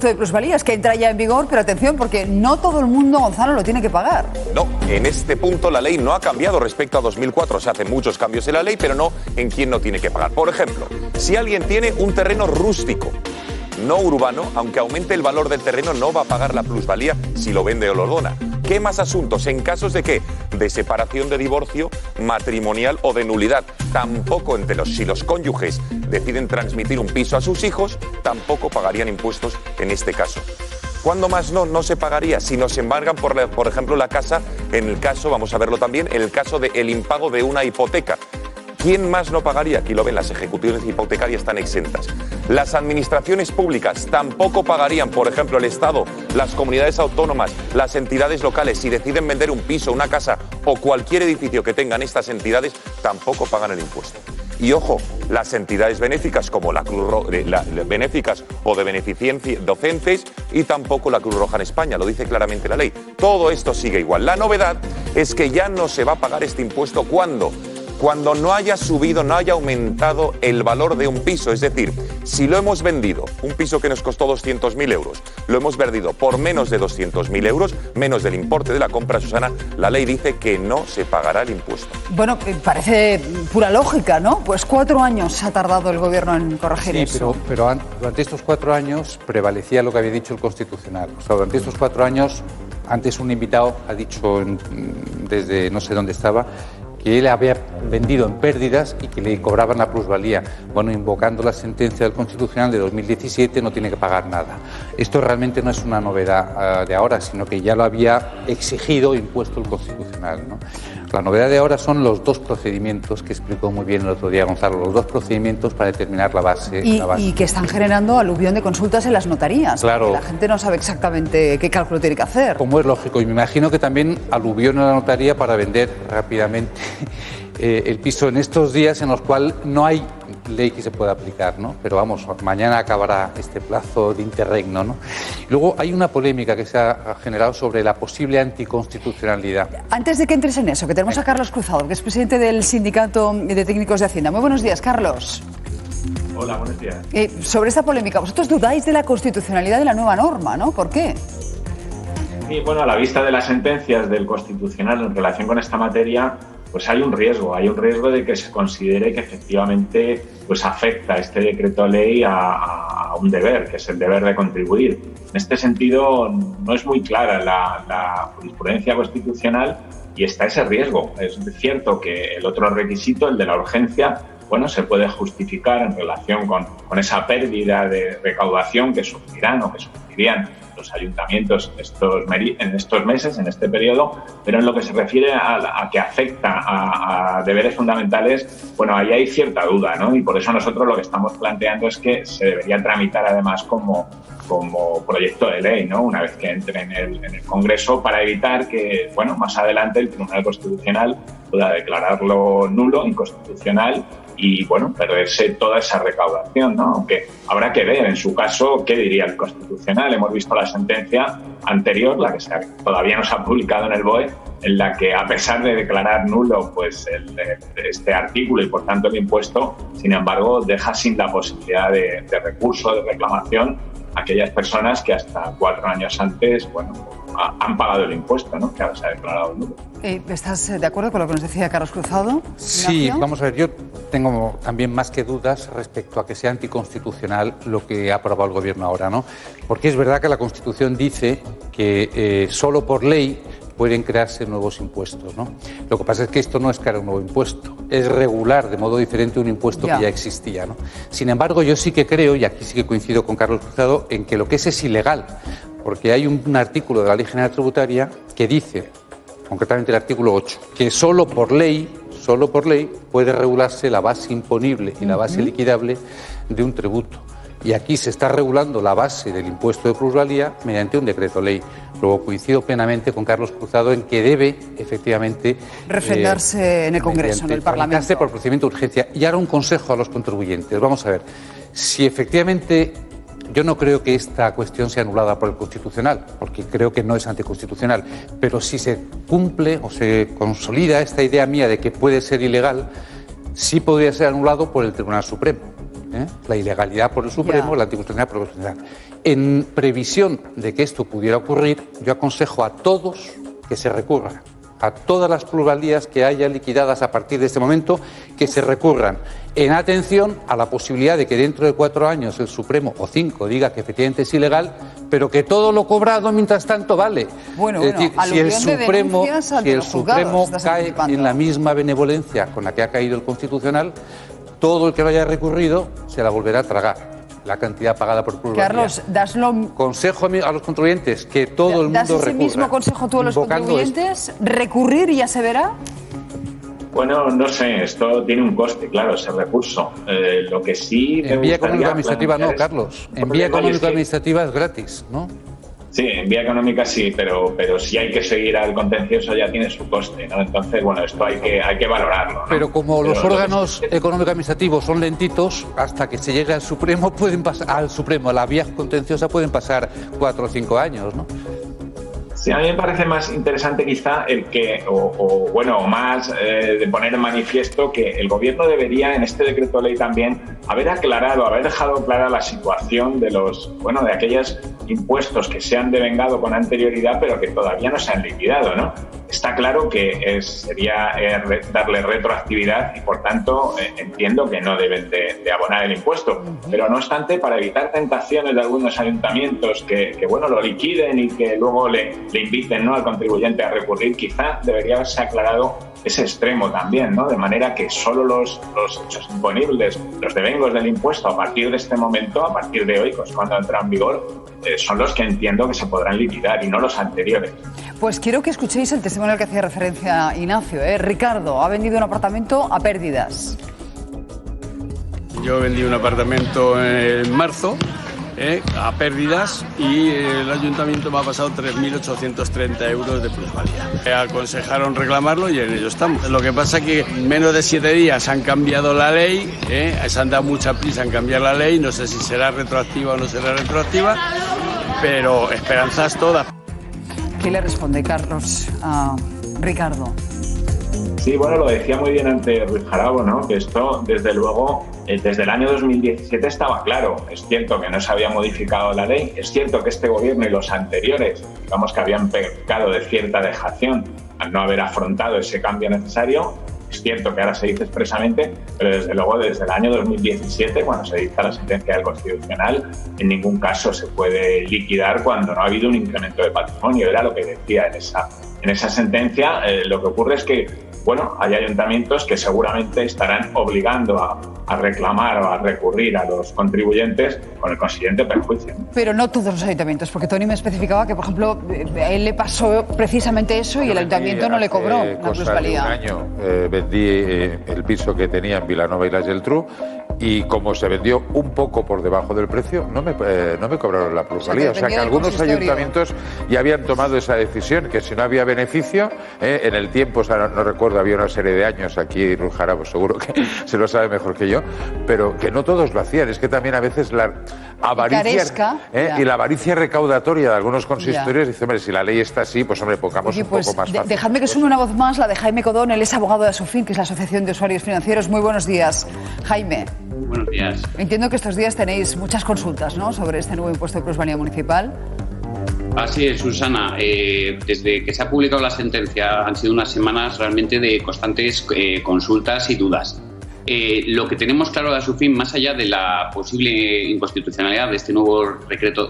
De plusvalías que entra ya en vigor, pero atención, porque no todo el mundo, Gonzalo, lo tiene que pagar. No, en este punto la ley no ha cambiado respecto a 2004. Se hacen muchos cambios en la ley, pero no en quién no tiene que pagar. Por ejemplo, si alguien tiene un terreno rústico, no urbano, aunque aumente el valor del terreno, no va a pagar la plusvalía si lo vende o lo dona. ¿Qué más asuntos? ¿En casos de qué? De separación, de divorcio, matrimonial o de nulidad. Tampoco si los cónyuges deciden transmitir un piso a sus hijos, tampoco pagarían impuestos en este caso. ¿Cuándo más no se pagaría? Si nos embargan, por ejemplo, la casa, en el caso, vamos a verlo también, en el caso del impago de una hipoteca. ¿Quién más no pagaría? Aquí lo ven, las ejecuciones hipotecarias están exentas. Las administraciones públicas tampoco pagarían, por ejemplo, el Estado, las comunidades autónomas, las entidades locales, si deciden vender un piso, una casa o cualquier edificio que tengan estas entidades, tampoco pagan el impuesto. Y ojo, las entidades benéficas como la Cruz Roja, benéficas o de beneficencia docentes, y tampoco la Cruz Roja en España, lo dice claramente la ley. Todo esto sigue igual. La novedad es que ya no se va a pagar este impuesto cuando no haya subido, no haya aumentado el valor de un piso. Es decir, si lo hemos vendido, un piso que nos costó 200.000 euros, lo hemos vendido por menos de 200.000 euros, menos del importe de la compra, Susana, la ley dice que no se pagará el impuesto. Bueno, parece pura lógica, ¿no? Pues 4 años ha tardado el Gobierno en corregir eso. Sí, pero durante estos 4 años prevalecía lo que había dicho el Constitucional. O sea, durante estos 4 años, antes un invitado ha dicho desde no sé dónde estaba, que él había vendido en pérdidas y que le cobraban la plusvalía. Bueno, invocando la sentencia del Constitucional de 2017, no tiene que pagar nada. Esto realmente no es una novedad de ahora, sino que ya lo había exigido, impuesto el Constitucional, ¿no? La novedad de ahora son los 2 procedimientos que explicó muy bien el otro día Gonzalo, los 2 procedimientos para determinar la base. Y que están generando aluvión de consultas en las notarías. Claro. La gente no sabe exactamente qué cálculo tiene que hacer. Como es lógico, y me imagino que también aluvión en la notaría para vender rápidamente el piso en estos días en los cuales no hay ley que se pueda aplicar, ¿no? Pero vamos, mañana acabará este plazo de interregno, ¿no? Luego hay una polémica que se ha generado sobre la posible anticonstitucionalidad. Antes de que entres en eso, que tenemos a Carlos Cruzado, que es presidente del Sindicato de Técnicos de Hacienda. Muy buenos días, Carlos. Hola, buenos días. Sobre esta polémica, vosotros dudáis de la constitucionalidad de la nueva norma, ¿no? ¿Por qué? Sí, bueno, a la vista de las sentencias del Constitucional en relación con esta materia, pues hay un riesgo de que se considere que efectivamente pues afecta este decreto ley a un deber, que es el deber de contribuir. En este sentido, no es muy clara la jurisprudencia constitucional y está ese riesgo. Es cierto que el otro requisito, el de la urgencia, bueno, se puede justificar en relación con esa pérdida de recaudación que sufrirán o que sufrirían los ayuntamientos en estos meses, en este periodo, pero en lo que se refiere a que afecta a deberes fundamentales, bueno, ahí hay cierta duda, ¿no? Y por eso nosotros lo que estamos planteando es que se debería tramitar además como proyecto de ley, ¿no? Una vez que entre en el Congreso, para evitar que, bueno, más adelante el Tribunal Constitucional pueda declararlo nulo, inconstitucional, y, bueno, perderse toda esa recaudación, ¿no? Aunque habrá que ver, en su caso, qué diría el Constitucional. Hemos visto la sentencia anterior, la que todavía no se ha publicado en el BOE, en la que, a pesar de declarar nulo pues este artículo y, por tanto, el impuesto, sin embargo, deja sin la posibilidad de recurso, de reclamación, a aquellas personas que hasta 4 años antes, bueno, han pagado el impuesto, ¿no? Que ahora se ha declarado nulo. ¿Estás de acuerdo con lo que nos decía Carlos Cruzado? Sí, Ignacio. vamos a ver, yo tengo también más que dudas respecto a que sea anticonstitucional lo que ha aprobado el Gobierno ahora, ¿no? Porque es verdad que la Constitución dice que solo por ley pueden crearse nuevos impuestos, ¿no? Lo que pasa es que esto no es crear un nuevo impuesto, es regular de modo diferente un impuesto que ya existía, ¿no? Sin embargo, yo sí que creo, y aquí sí que coincido con Carlos Cruzado, en que lo que es ilegal, porque hay un artículo de la Ley General Tributaria que dice, concretamente el artículo 8, que solo por ley puede regularse la base imponible y la base liquidable de un tributo. Y aquí se está regulando la base del impuesto de plusvalía mediante un decreto ley. Luego coincido plenamente con Carlos Cruzado en que debe, efectivamente, refrendarse en el Congreso, en el Parlamento. Por procedimiento de urgencia. Y ahora un consejo a los contribuyentes. Vamos a ver, si efectivamente, yo no creo que esta cuestión sea anulada por el Constitucional, porque creo que no es anticonstitucional, pero si se cumple o se consolida esta idea mía de que puede ser ilegal, sí podría ser anulado por el Tribunal Supremo. la ilegalidad por el Supremo, la anticonstitucionalidad por el Constitucional. En previsión de que esto pudiera ocurrir, yo aconsejo a todos que se recurran. A todas las plusvalías que haya liquidadas a partir de este momento, que se recurran en atención a la posibilidad de que dentro de 4 años el Supremo, o 5, diga que efectivamente es ilegal, pero que todo lo cobrado mientras tanto vale. Bueno, es decir, si el Supremo cae en la misma benevolencia con la que ha caído el Constitucional, todo el que lo haya recurrido se la volverá a tragar. La cantidad pagada por plusvalía. Carlos, consejo a los contribuyentes que todo el mundo recurra. ¿Das ese mismo consejo tú a los contribuyentes? ¿Recurrir y ya se verá? Bueno, no sé, esto tiene un coste, claro, ese recurso. Lo que sí me en vía gustaría económico-administrativa no, Carlos. En vía económico-administrativa es gratis, ¿no? Sí, en vía económica sí, pero si hay que seguir al contencioso ya tiene su coste, ¿no? Entonces, bueno, esto hay que valorarlo, ¿no? Pero como los órganos económico-administrativos son lentitos, hasta que se llegue al Supremo a la vía contenciosa pueden pasar 4 o 5 años, ¿no? Sí, a mí me parece más interesante quizá el que, o más de poner en manifiesto que el Gobierno debería en este decreto ley también haber dejado clara la situación de de aquellos impuestos que se han devengado con anterioridad pero que todavía no se han liquidado, ¿no? Está claro que sería darle retroactividad y, por tanto, entiendo que no deben de abonar el impuesto. Pero, no obstante, para evitar tentaciones de algunos ayuntamientos que lo liquiden y que luego le inviten, ¿no?, al contribuyente a recurrir, quizá debería haberse aclarado ese extremo también, ¿no? De manera que solo los hechos imponibles, los devengos del impuesto a partir de este momento, a partir de hoy, pues cuando entra en vigor, son los que entiendo que se podrán liquidar y no los anteriores. Pues quiero que escuchéis el testimonio al que hacía referencia Ignacio. Ricardo ha vendido un apartamento a pérdidas. Yo vendí un apartamento en marzo a pérdidas y el ayuntamiento me ha pasado 3.830 euros de plusvalía. Me aconsejaron reclamarlo y en ello estamos. Lo que pasa es que en menos de 7 días han cambiado la ley, se han dado mucha prisa en cambiar la ley, no sé si será retroactiva o no será retroactiva, pero esperanzas todas. ¿Qué le responde Carlos a Ricardo? Sí, bueno, lo decía muy bien antes Ruiz Jarabo, ¿no? Que esto, desde luego, desde el año 2017 estaba claro. Es cierto que no se había modificado la ley, es cierto que este gobierno y los anteriores, digamos que habían pecado de cierta dejación al no haber afrontado ese cambio necesario. Es cierto que ahora se dice expresamente, pero desde luego desde el año 2017, cuando se dicta la sentencia del Constitucional, en ningún caso se puede liquidar cuando no ha habido un incremento de patrimonio. Era lo que decía en esa sentencia. Lo que ocurre es que hay ayuntamientos que seguramente estarán obligando a reclamar o a recurrir a los contribuyentes con el consiguiente perjuicio. Pero no todos los ayuntamientos, porque Tony me especificaba que, por ejemplo, a él le pasó precisamente eso y el ayuntamiento no le cobró la plusvalía. Hace un año vendí el piso que tenía en Vilanova y la Geltrú y como se vendió un poco por debajo del precio, no me cobraron la plusvalía. O sea que algunos ayuntamientos ya habían tomado esa decisión, que si no había beneficio, en el tiempo, o sea, no recuerdo, había una serie de años, aquí Ruiz Jarabo seguro que se lo sabe mejor que yo, pero que no todos lo hacían. Es que también a veces la avaricia y la avaricia recaudatoria de algunos consistorios dice, hombre, si la ley está así, pues hombre, pongamos un poco más fácil. Dejadme que sume una voz más, la de Jaime Codón, él es abogado de Asofin, que es la Asociación de Usuarios Financieros. Muy buenos días, Jaime. Buenos días. Entiendo que estos días tenéis muchas consultas, ¿no?, sobre este nuevo impuesto de plusvalía municipal. Así es, Susana. Desde que se ha publicado la sentencia han sido unas semanas realmente de constantes consultas y dudas. Lo que tenemos claro de Asofin, más allá de la posible inconstitucionalidad de este nuevo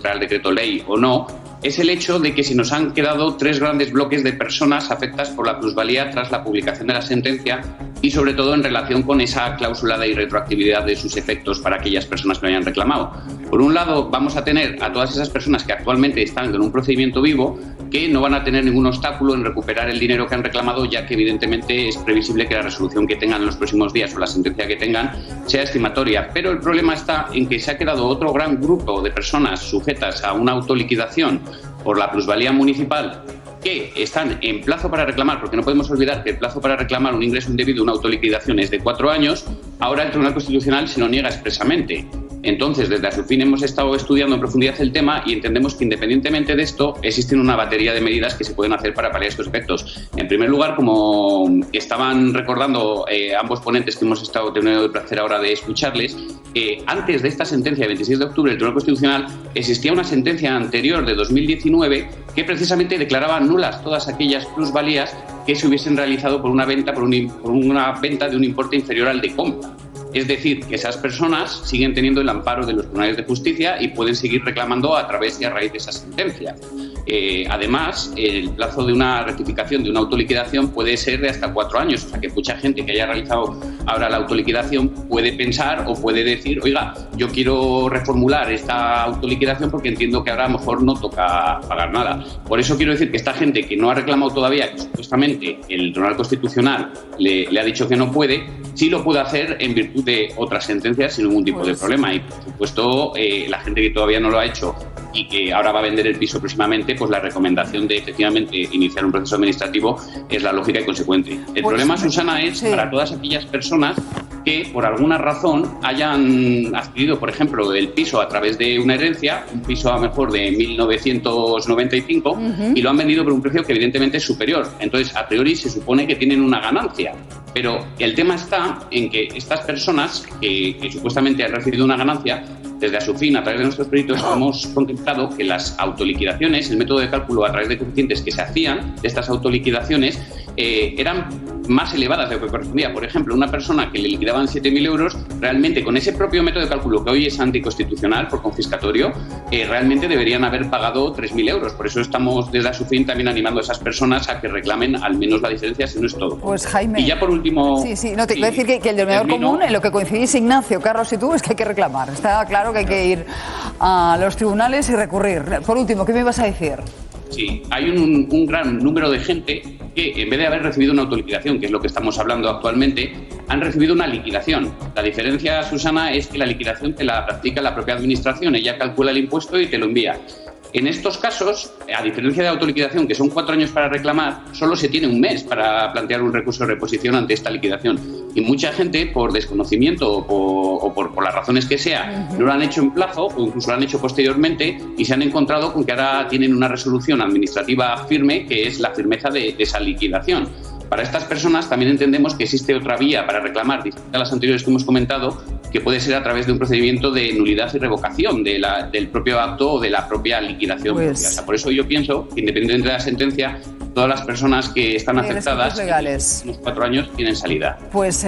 Real Decreto Ley o no, es el hecho de que se nos han quedado 3 grandes bloques de personas afectadas por la plusvalía tras la publicación de la sentencia y sobre todo en relación con esa cláusula de irretroactividad de sus efectos para aquellas personas que lo hayan reclamado. Por un lado, vamos a tener a todas esas personas que actualmente están en un procedimiento vivo que no van a tener ningún obstáculo en recuperar el dinero que han reclamado, ya que evidentemente es previsible que la resolución que tengan en los próximos días o la sentencia que tengan sea estimatoria. Pero el problema está en que se ha quedado otro gran grupo de personas sujetas a una autoliquidación por la plusvalía municipal que están en plazo para reclamar, porque no podemos olvidar que el plazo para reclamar un ingreso indebido, una autoliquidación, es de 4 años, ahora el Tribunal Constitucional se lo niega expresamente. Entonces, desde Asofin hemos estado estudiando en profundidad el tema y entendemos que, independientemente de esto, existen una batería de medidas que se pueden hacer para paliar estos efectos. En primer lugar, como estaban recordando ambos ponentes que hemos estado teniendo el placer ahora de escucharles, antes de esta sentencia de 26 de octubre del Tribunal Constitucional existía una sentencia anterior de 2019 que precisamente declaraba nulas todas aquellas plusvalías que se hubiesen realizado por una venta, por una venta de un importe inferior al de compra. Es decir, que esas personas siguen teniendo el amparo de los tribunales de justicia y pueden seguir reclamando a través y a raíz de esa sentencia. Además, el plazo de una rectificación, de una autoliquidación, puede ser de hasta 4 años. O sea, que mucha gente que haya realizado ahora la autoliquidación puede pensar o puede decir, oiga, yo quiero reformular esta autoliquidación porque entiendo que ahora a lo mejor no toca pagar nada. Por eso quiero decir que esta gente que no ha reclamado todavía, que supuestamente el Tribunal Constitucional le ha dicho que no puede, sí lo puede hacer en virtud de otras sentencias sin ningún tipo de problema. Y, por supuesto, la gente que todavía no lo ha hecho y que ahora va a vender el piso próximamente, pues la recomendación de efectivamente iniciar un proceso administrativo es la lógica y consecuente. El problema, Susana, es para todas aquellas personas que por alguna razón hayan adquirido, por ejemplo, el piso a través de una herencia, un piso a lo mejor de 1995, y lo han vendido por un precio que evidentemente es superior. Entonces, a priori se supone que tienen una ganancia. Pero el tema está en que estas personas que supuestamente han recibido una ganancia, desde Asufin, a través de nuestros peritos, hemos contemplado que las autoliquidaciones, el método de cálculo a través de coeficientes que se hacían de estas autoliquidaciones, eran más elevadas de lo que correspondía. Por ejemplo, una persona que le liquidaban 7.000 euros, realmente con ese propio método de cálculo que hoy es anticonstitucional por confiscatorio, realmente deberían haber pagado 3.000 euros. Por eso estamos desde Asufin también animando a esas personas a que reclamen al menos la diferencia, si no es todo. Pues Jaime. Y ya por último... Sí, no te iba a decir que el denominador común, en lo que coincidís Ignacio, Carlos y tú, es que hay que reclamar. Está claro que hay que ir a los tribunales y recurrir. Por último, ¿qué me ibas a decir? Sí, hay un gran número de gente que, en vez de haber recibido una autoliquidación, que es lo que estamos hablando actualmente, han recibido una liquidación. La diferencia, Susana, es que la liquidación te la practica la propia administración. Ella calcula el impuesto y te lo envía. En estos casos, a diferencia de la autoliquidación, que son 4 años para reclamar, solo se tiene un mes para plantear un recurso de reposición ante esta liquidación. Y mucha gente, por desconocimiento o por las razones que sea, no lo han hecho en plazo o incluso lo han hecho posteriormente y se han encontrado con que ahora tienen una resolución administrativa firme, que es la firmeza de esa liquidación. Para estas personas también entendemos que existe otra vía para reclamar, distinta a las anteriores que hemos comentado, que puede ser a través de un procedimiento de nulidad y revocación del propio acto o de la propia liquidación. Pues... O sea, por eso yo pienso que, independientemente de la sentencia, todas las personas que están afectadas en los 4 años tienen salida. Pues